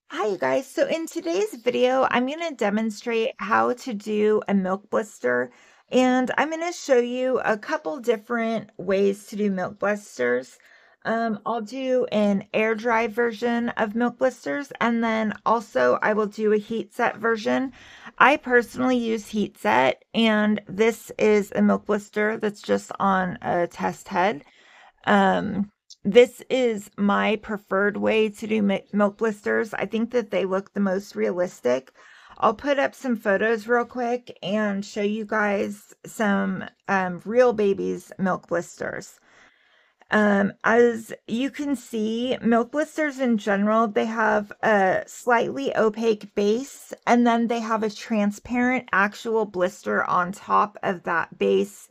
Hi you guys, so in today's video, I'm going to demonstrate how to do a milk blister, and I'm going to show you a couple different ways to do milk blisters. I'll do an air dry version of milk blisters, and then also I will do a heat set version. I personally use heat set, and this is a milk blister that's just on a test head. This is my preferred way to do milk blisters. I think that they look the most realistic. I'll put up some photos real quick and show you guys some real babies milk blisters. As you can see, milk blisters in general, they have a slightly opaque base, and then they have a transparent actual blister on top of that base.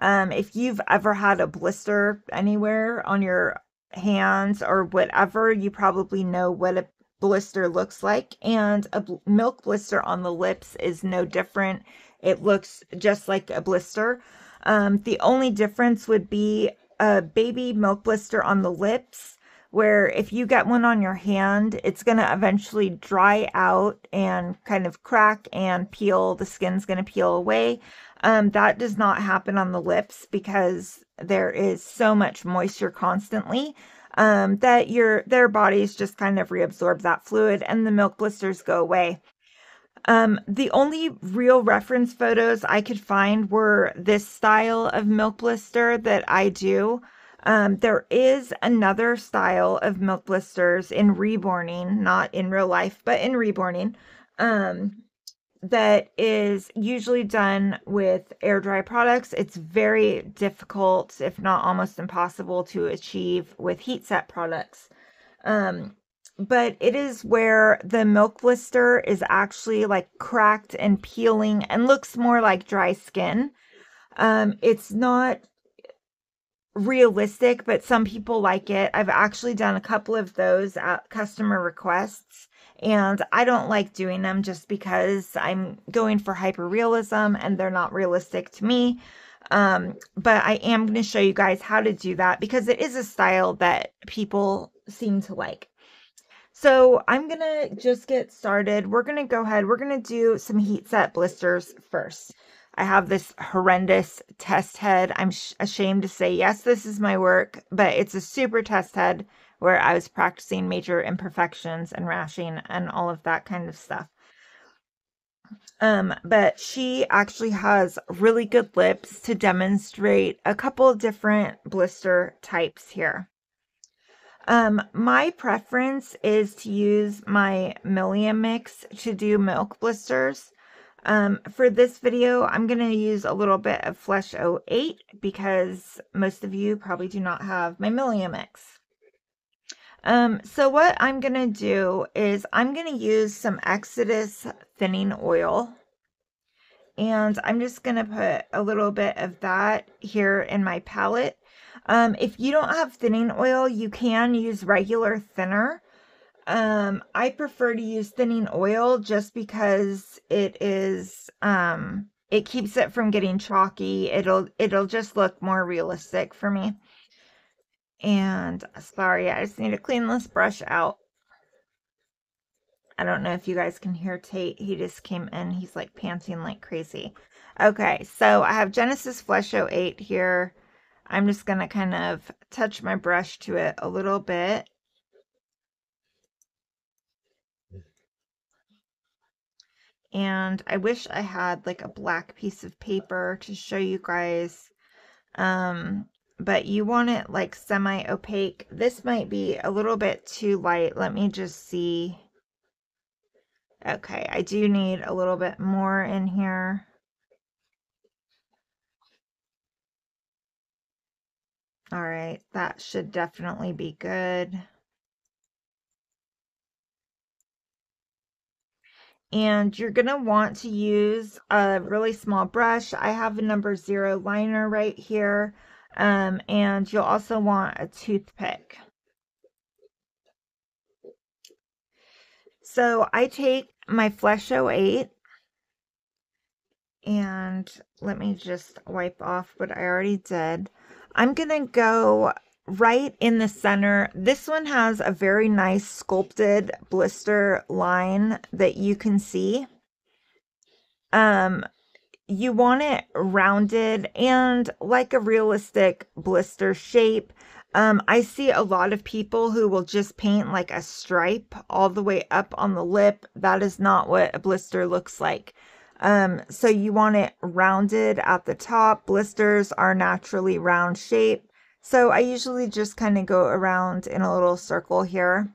If you've ever had a blister anywhere on your hands or whatever, you probably know what a blister looks like, and a milk blister on the lips is no different. It looks just like a blister. The only difference would be a baby milk blister on the lips, where if you get one on your hand, it's going to eventually dry out and kind of crack and peel. The skin's going to peel away. That does not happen on the lips because there is so much moisture constantly that their bodies just kind of reabsorb that fluid and the milk blisters go away. The only real reference photos I could find were this style of milk blister that I do. There is another style of milk blisters in Reborning, not in real life, but in Reborning, that is usually done with air dry products. It's very difficult, if not almost impossible, to achieve with heat set products. But it is where the milk blister is actually like cracked and peeling and looks more like dry skin. It's not realistic, but some people like it. I've actually done a couple of those at customer requests, and I don't like doing them just because I'm going for hyperrealism and they're not realistic to me. But I am going to show you guys how to do that because it is a style that people seem to like. So I'm going to just get started. We're going to go ahead. We're going to do some heat set blisters first. I have this horrendous test head. I'm ashamed to say, yes, this is my work, but it's a super test head where I was practicing major imperfections and rashing and all of that kind of stuff. But she actually has really good lips to demonstrate a couple different blister types here. My preference is to use my Milia mix to do milk blisters. For this video, I'm going to use a little bit of Flesh 08 because most of you probably do not have my Milia mix. So what I'm going to do is I'm going to use some Xodus thinning oil. And I'm just going to put a little bit of that here in my palette. If you don't have thinning oil, you can use regular thinner. I prefer to use thinning oil just because it is, it keeps it from getting chalky. It'll just look more realistic for me. And sorry, I just need to clean this brush out. I don't know if you guys can hear Tate. He just came in. He's like panting like crazy. Okay, so I have Genesis Flesh 08 here. I'm just going to kind of touch my brush to it a little bit. And I wish I had like a black piece of paper to show you guys. But you want it like semi-opaque. This might be a little bit too light. Let me just see. Okay, I do need a little bit more in here. All right, that should definitely be good. And you're going to want to use a really small brush. I have a number 0 liner right here. And you'll also want a toothpick. So I take my Flesh 08 and let me just wipe off what I already did. I'm going to go right in the center, this one has a very nice sculpted blister line that you can see. You want it rounded and like a realistic blister shape. I see a lot of people who will just paint like a stripe all the way up on the lip. That is not what a blister looks like. So you want it rounded at the top. Blisters are naturally round shape. So I usually just kind of go around in a little circle here.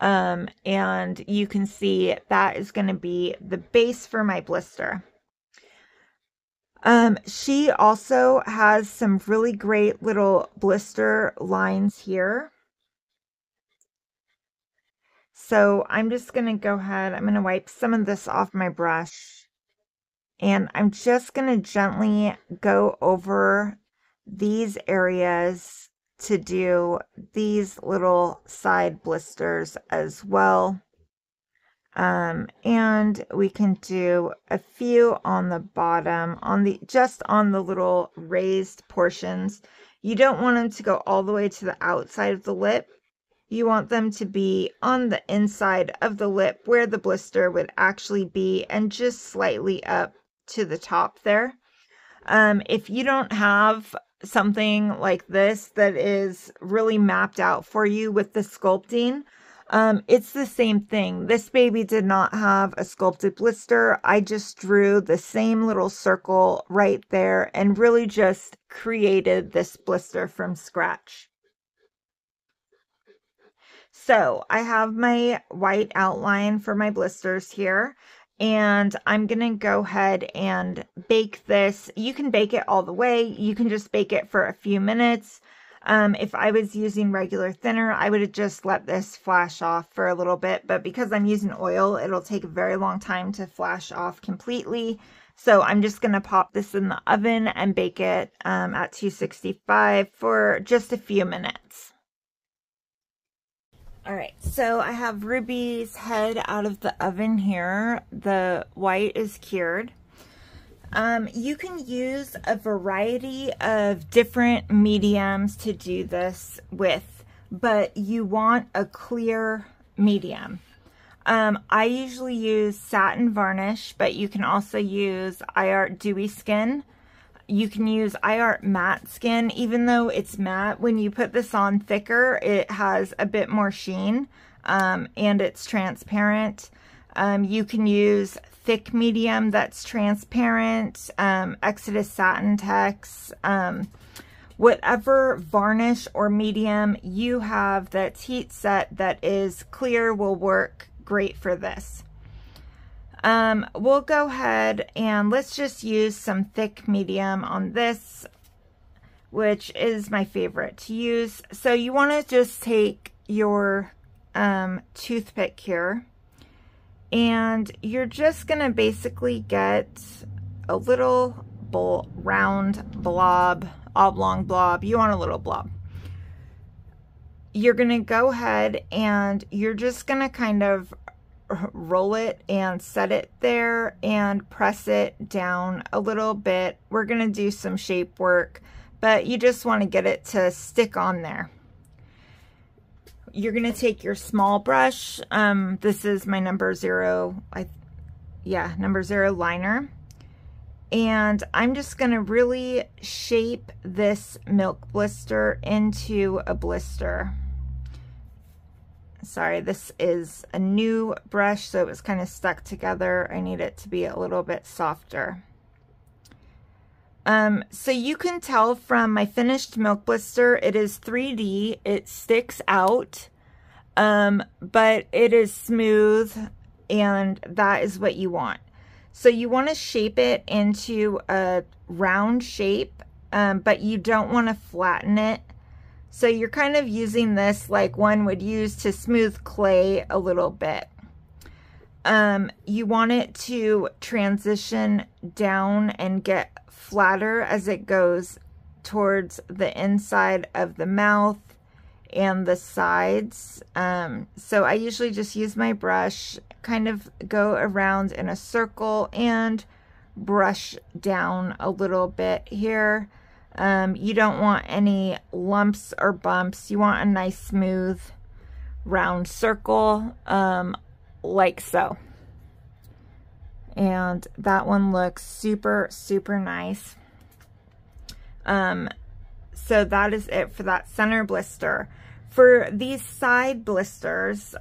And you can see that is going to be the base for my blister. She also has some really great little blister lines here. So I'm just going to go ahead, I'm going to wipe some of this off my brush. And I'm just going to gently go over these areas to do these little side blisters as well. And we can do a few on the bottom, just on the little raised portions. You don't want them to go all the way to the outside of the lip. You want them to be on the inside of the lip where the blister would actually be, and just slightly up to the top there. If you don't have something like this that is really mapped out for you with the sculpting, it's the same thing. This baby did not have a sculpted blister. I just drew the same little circle right there and really just created this blister from scratch. So I have my white outline for my blisters here, and I'm going to go ahead and bake this. You can bake it all the way. You can just bake it for a few minutes. If I was using regular thinner, I would have just let this flash off for a little bit, but because I'm using oil, it'll take a very long time to flash off completely. So I'm just going to pop this in the oven and bake it at 265 for just a few minutes. All right, so I have Ruby's head out of the oven here. The white is cured. You can use a variety of different mediums to do this with, but you want a clear medium. I usually use Satin Varnish, but you can also use Art Dewy Skin. You can use Art Matte Skin. Even though it's matte, when you put this on thicker, it has a bit more sheen, and it's transparent. You can use Thick Medium that's transparent, Xodus Satin Tex, whatever varnish or medium you have that's heat set that is clear will work great for this. We'll go ahead and let's just use some Thick Medium on this, which is my favorite to use. So you want to just take your toothpick here, and you're just going to basically get a little round blob, oblong blob. You want a little blob. You're going to go ahead and you're just going to kind of roll it and set it there and press it down a little bit. We're going to do some shape work, but you just want to get it to stick on there. You're going to take your small brush. This is my number 0, number 0 liner. And I'm just going to really shape this milk blister into a blister. Sorry, this is a new brush, so it was kind of stuck together. I need it to be a little bit softer. So you can tell from my finished milk blister, it is 3D. It sticks out, but it is smooth, and that is what you want. So you want to shape it into a round shape, but you don't want to flatten it. So you're kind of using this like one would use to smooth clay a little bit. You want it to transition down and get flatter as it goes towards the inside of the mouth and the sides. So I usually just use my brush, kind of go around in a circle and brush down a little bit here. You don't want any lumps or bumps. You want a nice smooth round circle, like so. And that one looks super, super nice. So that is it for that center blister. For these side blisters,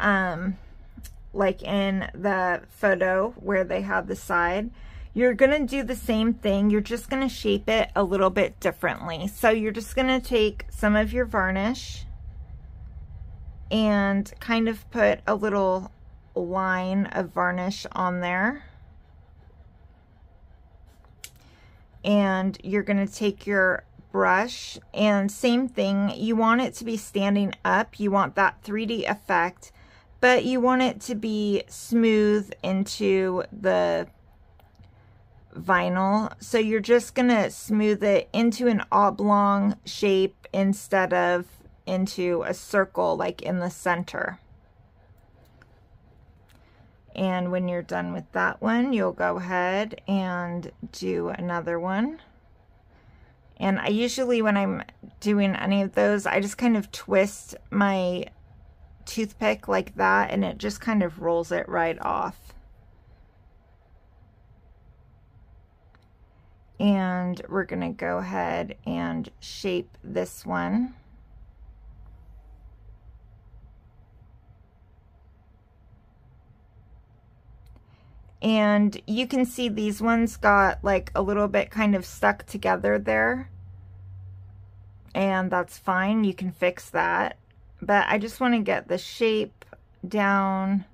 like in the photo where they have the side, you're gonna do the same thing. You're just gonna shape it a little bit differently. So you're just gonna take some of your varnish and kind of put a little line of varnish on there. And you're gonna take your brush, and same thing, you want it to be standing up. You want that 3D effect, but you want it to be smooth into the vinyl. So you're just gonna smooth it into an oblong shape instead of into a circle like in the center. And when you're done with that one, you'll go ahead and do another one. And I usually, when I'm doing any of those, I just kind of twist my toothpick like that, and it just kind of rolls it right off. And we're gonna go ahead and shape this one. And you can see these ones got like a little bit kind of stuck together there. And that's fine, you can fix that. But I just want to get the shape down.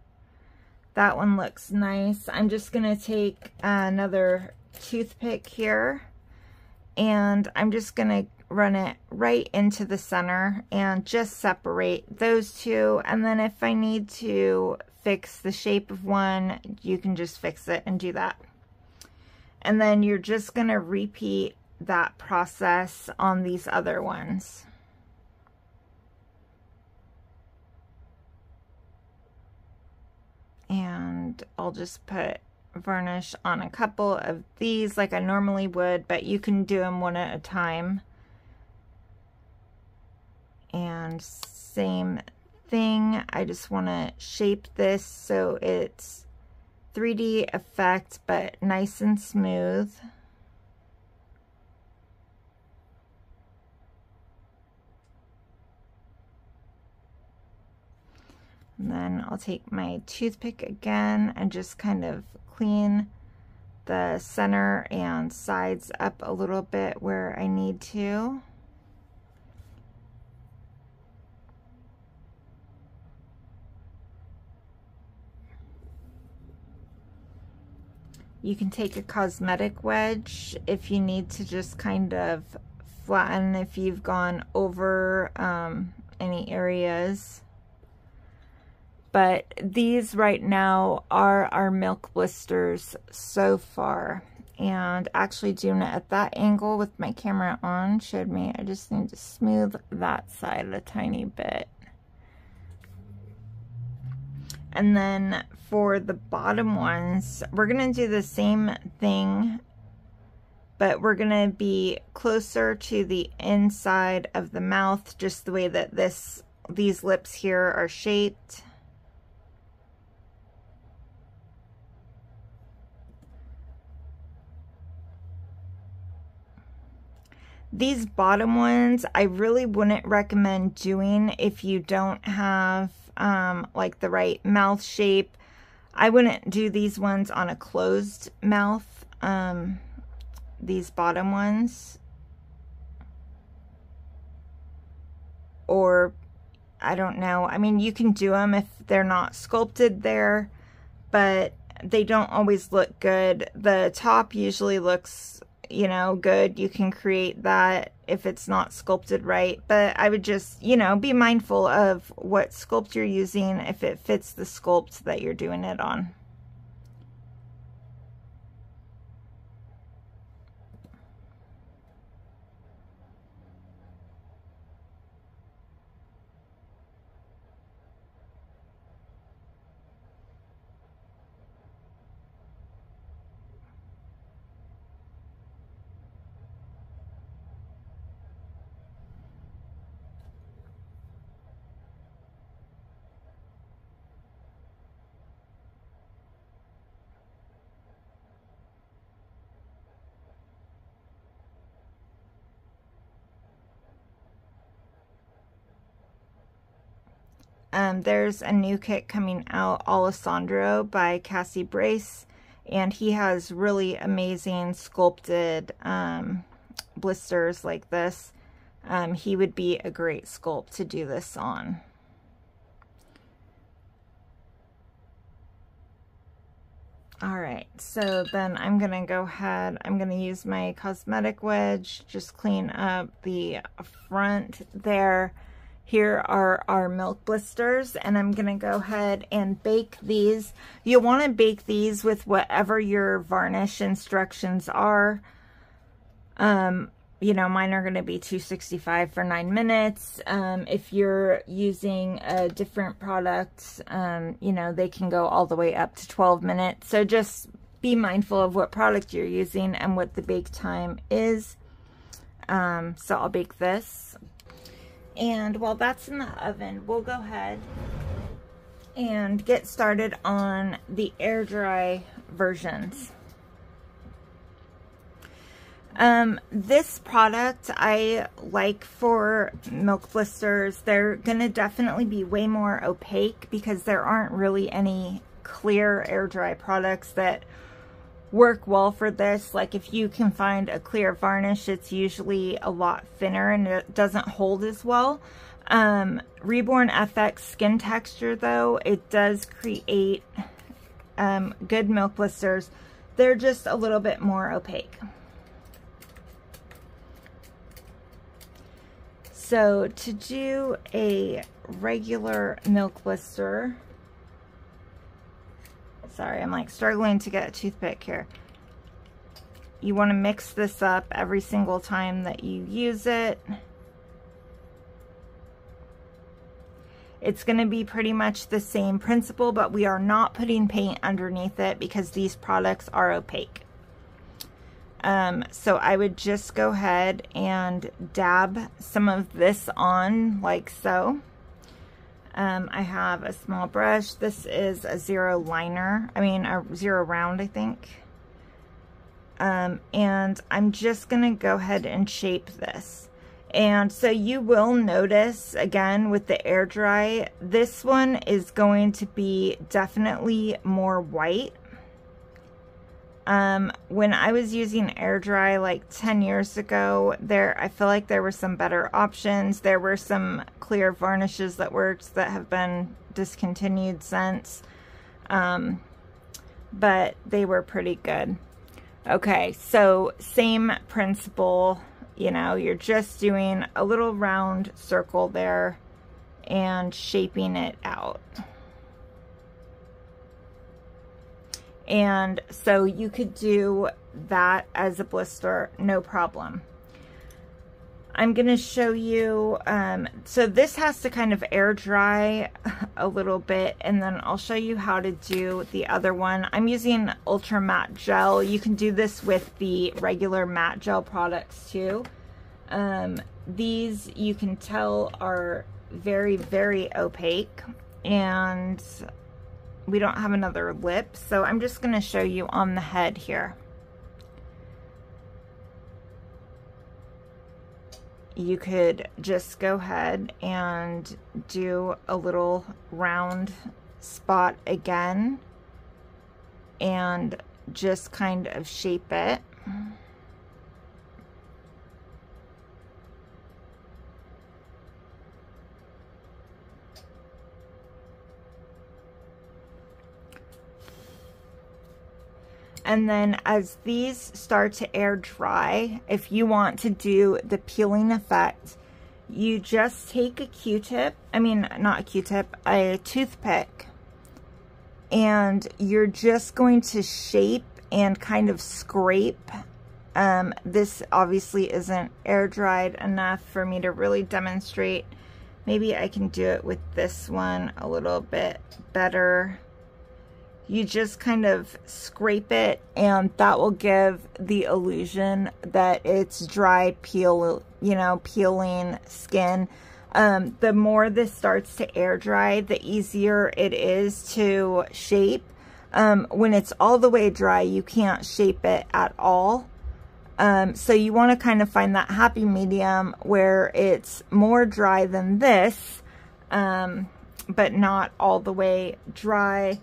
That one looks nice. I'm just going to take another toothpick here, and I'm just going to run it right into the center and just separate those two. And then if I need to fix the shape of one, you can just fix it and do that. And then you're just going to repeat that process on these other ones. And I'll just put varnish on a couple of these like I normally would, but you can do them one at a time. And same thing, I just want to shape this so it's 3D effect but nice and smooth. And then I'll take my toothpick again and just kind of clean the center and sides up a little bit where I need to. You can take a cosmetic wedge if you need to just kind of flatten if you've gone over any areas. But these right now are our milk blisters so far. And actually doing it at that angle with my camera on showed me I just need to smooth that side a tiny bit. And then for the bottom ones, we're going to do the same thing, but we're going to be closer to the inside of the mouth, just the way that these lips here are shaped. These bottom ones, I really wouldn't recommend doing if you don't have like the right mouth shape. I wouldn't do these ones on a closed mouth, these bottom ones. Or, I don't know, I mean, you can do them if they're not sculpted there, but they don't always look good. The top usually looks, you know, good. You can create that if it's not sculpted right, but I would just, you know, be mindful of what sculpt you're using if it fits the sculpt that you're doing it on. there's a new kit coming out, Alessandro by Cassie Brace, and he has really amazing sculpted blisters like this. He would be a great sculpt to do this on. All right, so then I'm gonna go ahead, I'm gonna use my cosmetic wedge, just clean up the front there. Here are our milk blisters, and I'm gonna go ahead and bake these. You wanna bake these with whatever your varnish instructions are. You know, mine are gonna be 265 for 9 minutes. If you're using a different product, you know, they can go all the way up to 12 minutes. So just be mindful of what product you're using and what the bake time is. So I'll bake this. And while that's in the oven, we'll go ahead and get started on the air dry versions. This product I like for milk blisters. They're gonna definitely be way more opaque because there aren't really any clear air dry products that work well for this. Like if you can find a clear varnish, it's usually a lot thinner and it doesn't hold as well. Reborn FX skin texture though, it does create good milk blisters. They're just a little bit more opaque. So to do a regular milk blister, sorry, I'm like struggling to get a toothpick here. You want to mix this up every single time that you use it. It's going to be pretty much the same principle, but we are not putting paint underneath it because these products are opaque. So I would just go ahead and dab some of this on like so. I have a small brush. This is a zero liner. I mean, a zero round, I think. And I'm just going to go ahead and shape this. And so you will notice, again, with the air dry, this one is going to be definitely more white. When I was using air dry like 10 years ago, I feel like there were some better options. There were some clear varnishes that worked that have been discontinued since, but they were pretty good. Okay, so same principle, you know, you're just doing a little round circle there and shaping it out. And so you could do that as a blister, no problem. I'm going to show you, so this has to kind of air dry a little bit, and then I'll show you how to do the other one. I'm using Ultra Matte Gel. You can do this with the regular matte gel products too. These, you can tell, are very, very opaque, and we don't have another lip, so I'm just going to show you on the head here. You could just go ahead and do a little round spot again and just kind of shape it. And then as these start to air dry, if you want to do the peeling effect, you just take a Q-tip, I mean, not a Q-tip, a toothpick, and you're just going to shape and kind of scrape. This obviously isn't air dried enough for me to really demonstrate. Maybe I can do it with this one a little bit better. You just kind of scrape it, and that will give the illusion that it's dry peel, you know, peeling skin. The more this starts to air dry, the easier it is to shape. When it's all the way dry, you can't shape it at all. So you want to kind of find that happy medium where it's more dry than this, but not all the way dry.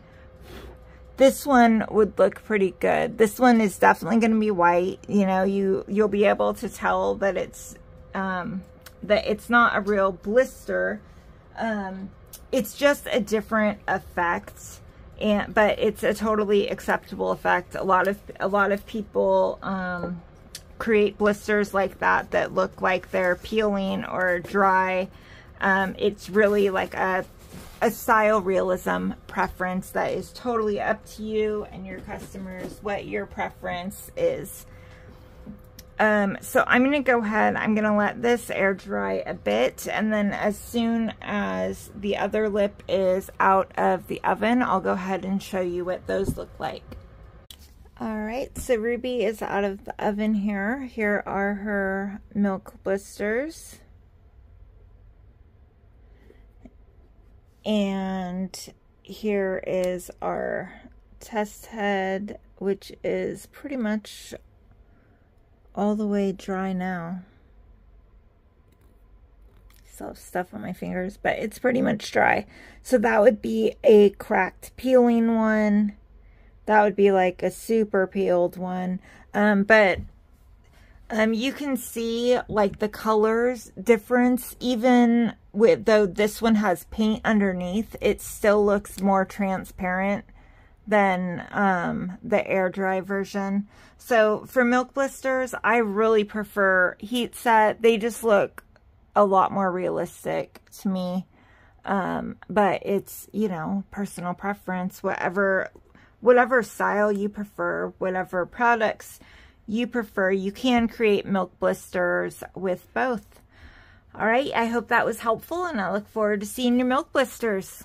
This one would look pretty good. This one is definitely going to be white. You know, you'll be able to tell that it's not a real blister. It's just a different effect, but it's a totally acceptable effect. A lot of people create blisters like that look like they're peeling or dry. It's really like a style realism preference that is totally up to you and your customers, what your preference is. So I'm going to go ahead, I'm going to let this air dry a bit, and then as soon as the other lip is out of the oven, I'll go ahead and show you what those look like. Alright, so Ruby is out of the oven here. Here are her Milk Blisters. And here is our test head, which is pretty much all the way dry now. Still have stuff on my fingers, but it's pretty much dry. So that would be a cracked peeling one. That would be like a super peeled one. But you can see like the colors difference, even with, though this one has paint underneath, it still looks more transparent than the air dry version. So for Milk Blisters, I really prefer heat set. They just look a lot more realistic to me. But it's, you know, personal preference, whatever style you prefer, whatever products you prefer, you can create Milk Blisters with both. All right, I hope that was helpful, and I look forward to seeing your Milk Blisters.